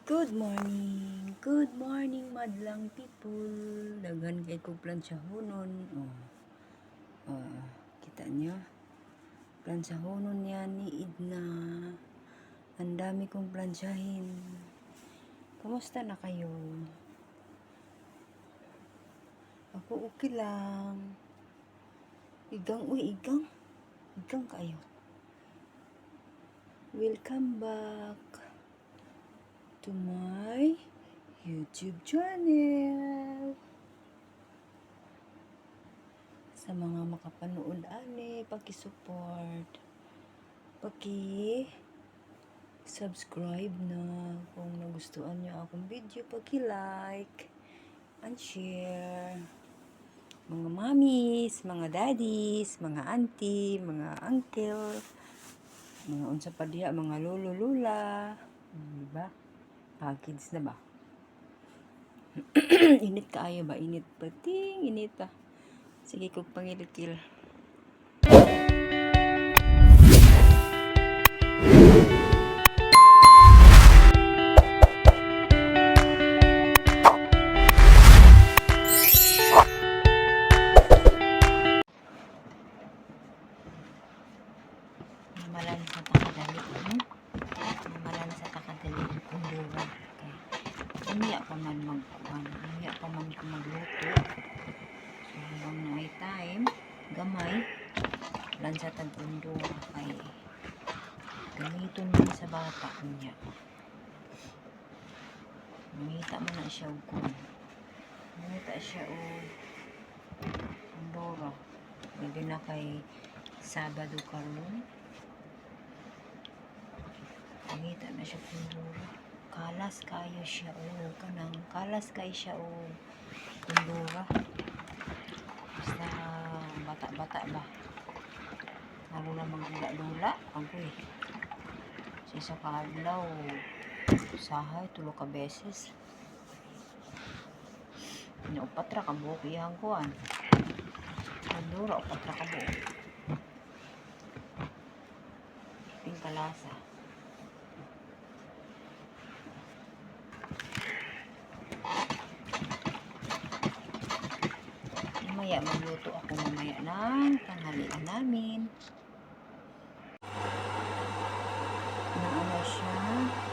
Good morning, madlang people. Daghan kay ko plantsahonon. Kita nyo? Plantsahonon yan ni Idna. Ang dami kong plantsahin. Kamusta na kayo? Ako okay lang. Igang kayo. Welcome back to my YouTube channel. Sa mga makapanood paki-support, paki-subscribe na kung nagustuhan niyo akong video, paki-like and share. Mga mommies, mga daddies, mga auntie, mga uncle, mga unsa pa diha, mga lolo, lula, diba? Kids na ba? Init kaayo ba? Init pating, init ah. Sige, kung pangilikil. Namalan sa takadali. Namalan sa takadali. Kundura. Umiyak pa man magkuhan. Umiyak pa man magluto. So, hanggang na ay time, gamay, lansa tag-kundura kay gamiton man sa bata niya. Mangita mo na siya og mangita siya og kundura. Pwede na kay Sabado karon. Mangita na siya kundura. Kalas kayo siya o kanang kalas kayo siya o kundura. Basta bata-bata ba. Lalo na magdula-dula. Agoy. Sa isa ka adlaw sahay 3 ka beses. Upat ra ka buhok iyang kuan. Kundura upat ra ka buhok. Ping kalasa. Mamaya magluto ako mamaya ng tanghalian namin. Naano siya,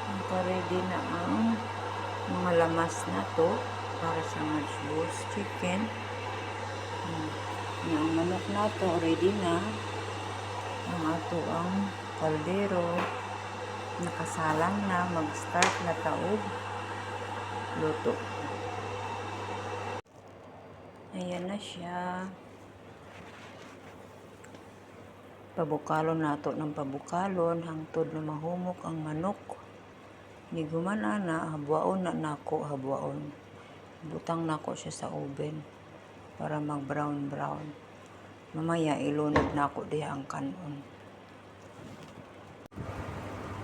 naka-ready na ang mga lamas na to para sa matchbox chicken. Ang manok na to ready na. Ang ato ang kaldero nakasalang na, mag-start na taog luto. Ayan na siya. Pabukalon nato ng pabukalon hangtod na mahumok ang manok. Nigumana na, habwaon na nako, habwaon. Butang nako siya sa oven para mag-brown. Mamaya ilunod nako diha ang kanon.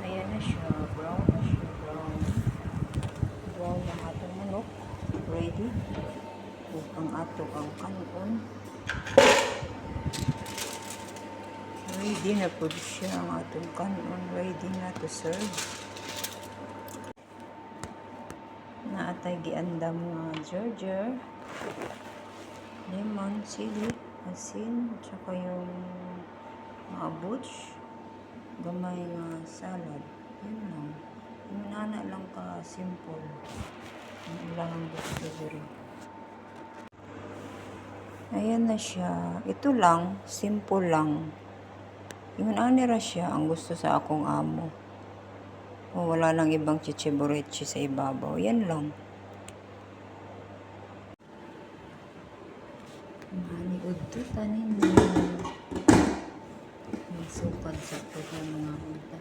Ayan na siya, brown na siya, brown. Brown ang atong manok, ready. Ug ang ato ang kanon. Ready na po siya ang atong kanon, ready na to serve. Naatay giandam nga ginger, lemon, sili, asin, tsaka yung mga butch, gamay nga salad. Yun lang. Yung nana lang ka simple. Yung ilang butch. Ayan na siya. Ito lang, simple lang. Yung anira siya ang gusto sa akong amo. O wala nang ibang chichiburechi sa ibabaw. Yan lang. Maniod to tanin mo. May sukad sa pagka mga unta.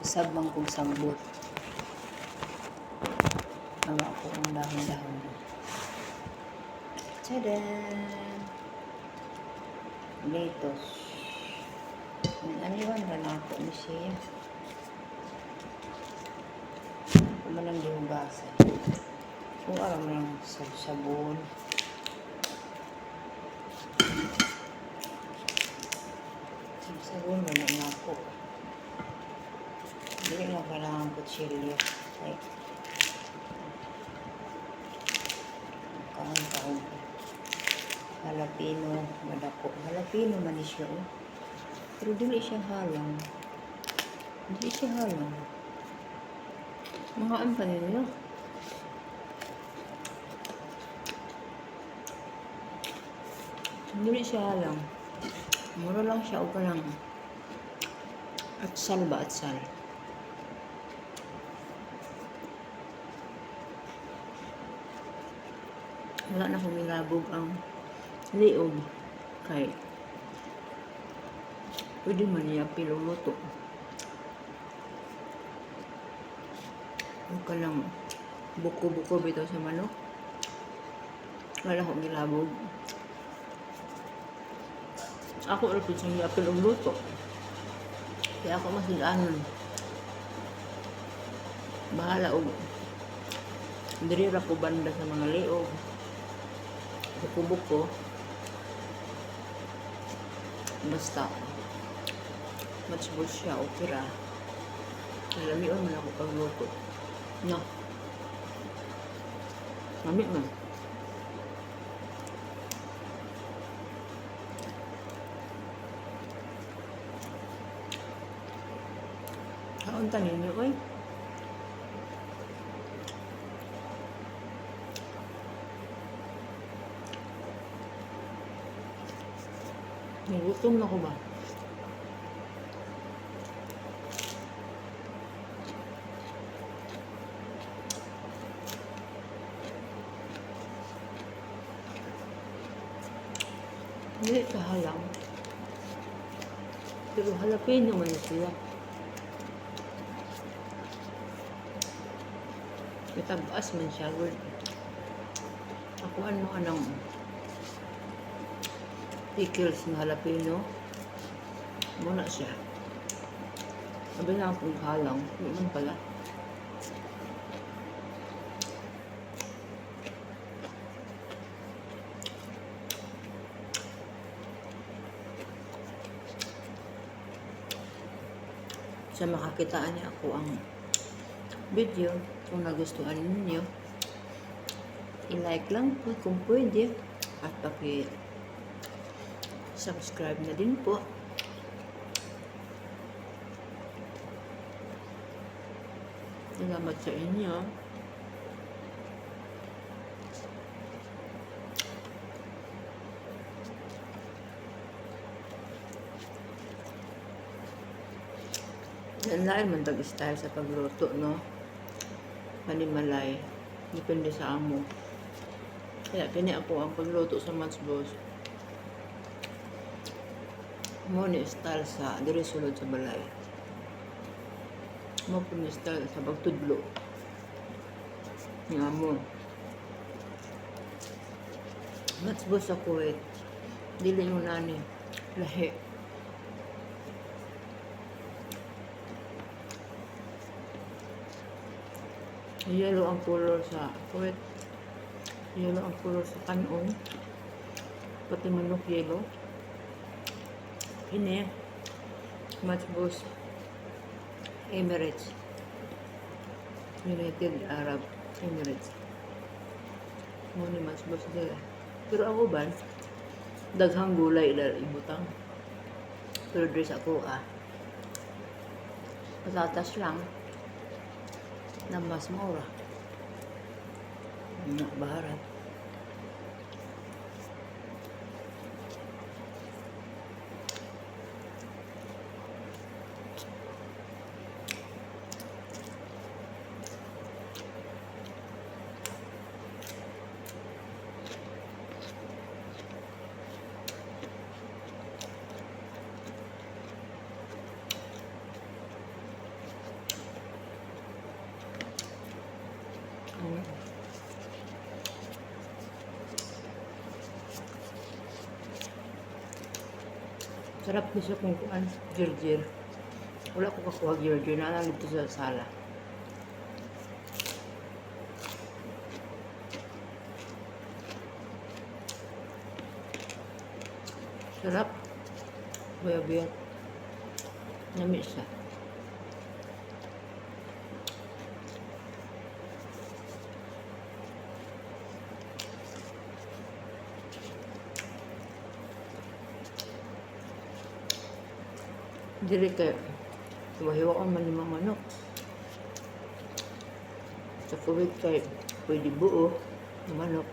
Sabang kong sambot. Awa ko ang dahon-dahon. Tadaan! Lettuce. Aniwan na ako ni siya. Kumalang dihugasan. Kung alam lang sa sabon. Sabon na lang ako. Hindi na kailangan kutsilyo. Ay. Kaon-kaon. Jalapeno. Madako. Jalapeno man siya. Pero dili siya halang. Hindi siya halang. Mga pa ninyo. Dili siya halang. Mura lang siya o lang. Atsal ba? Atsal. Wala na akong nilabog ang liog. Kay pwede man niya piluluto. Huwag ka lang buko-buko bitaw sa manok. Wala akong nilabog. Ako ulit siyang yapil ang luto. Kaya ako masiganon. Bahala og diri ra ko banda sa mga liog. Buko-buko. Basta matchbol siya o pira. Alamion man ako pagluto. No. Mami man. Kaunta ninyo, oy. Nagutom na ko ba? Hindi ka halang. Pero jalapeno man siya. Itabas man siya. Ako ano anong pickles na jalapeno. Muna siya. Sabi na akong halang. Hindi man pala. Sa makakitaan niya ako ang video. Kung nagustuhan ninyo, i-like lang po kung pwede. At subscribe na din po. Salamat sa inyo. Yan lain man tag-style sa pagluto, no? Panimalay. Depende sa amo. Kaya kini ako ang pagluto sa Matchboss. Mo ni style sa diri sulod sa balay. Mo po ni style sa pagtudlo. Nga mo. Matchboss sa Kuwait. Dili yung nani. Lahi. Yellow ang color sa Kuwait. Yellow ang color sa kanon. Pati manok yellow. Ini Matchboss Emirates. United Arab Emirates. Mo ni Matchboss dila. Pero ako ba daghang gulay dahil ibutang. Pero dress ako patatas lang na mas mura. Baharat. Sarap din sa kung kuan, girgir. Wala ko kakuha girgir, naalang dito sa sala. Sarap. Buya-buya. Namis siya. Dili kay hiwa-hiwa ko man limang manok. Sa Kuwait kay pwede buo ng manok.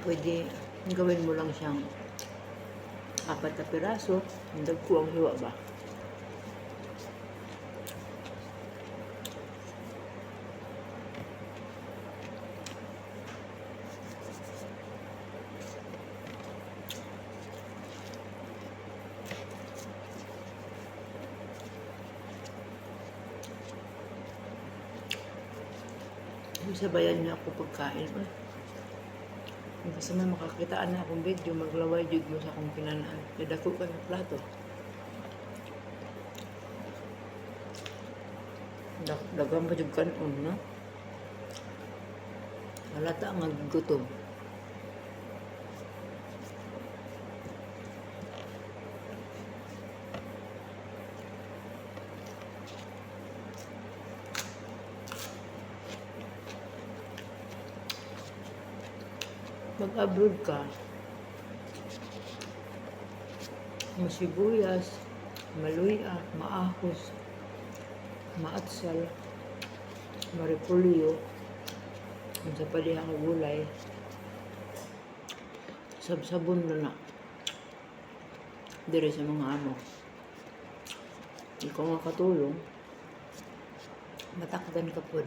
Pwede gawin mo lang siyang 4 na piraso. Ang dagko ang hiwa ba? Sabayan niya ako pagkain. Kasi may makakitaan na akong video, maglaway jud mo sa akong pinanaan. Nadako ka ng plato. Dagang pa jud kanon, no? Halata ang gutom. Mag-abroad ka, masibuyas, maluya, maahos, maatsal, maripolyo, ang sa paliha ka gulay, sabsabon na na. Dire sa mga amo. Ikaw nga katulong, matakdan ka po.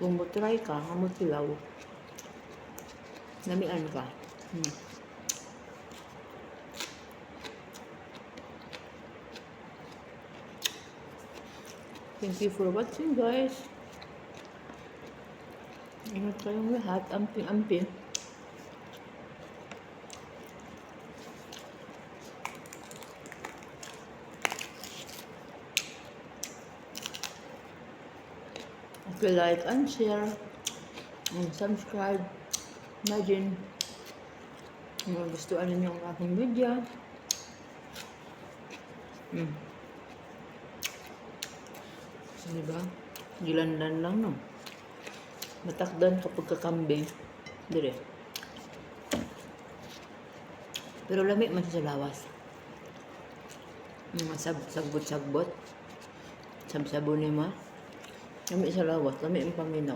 Kung mo-try ka, hamot-tilaw, namian ka. Thank you for watching, guys. Ingat kayong lahat. Amping-amping. Okay, like and share and subscribe. Imagine kung gustuhan ninyo ang aking video. Diba? Gilandan lang, no? Matakdan kapag kakambing. Dire. Pero lami man sa lawas. Sagbot-sagbot. Sabsabon ni ma. Lami sa lawas. Lami ang paminaw.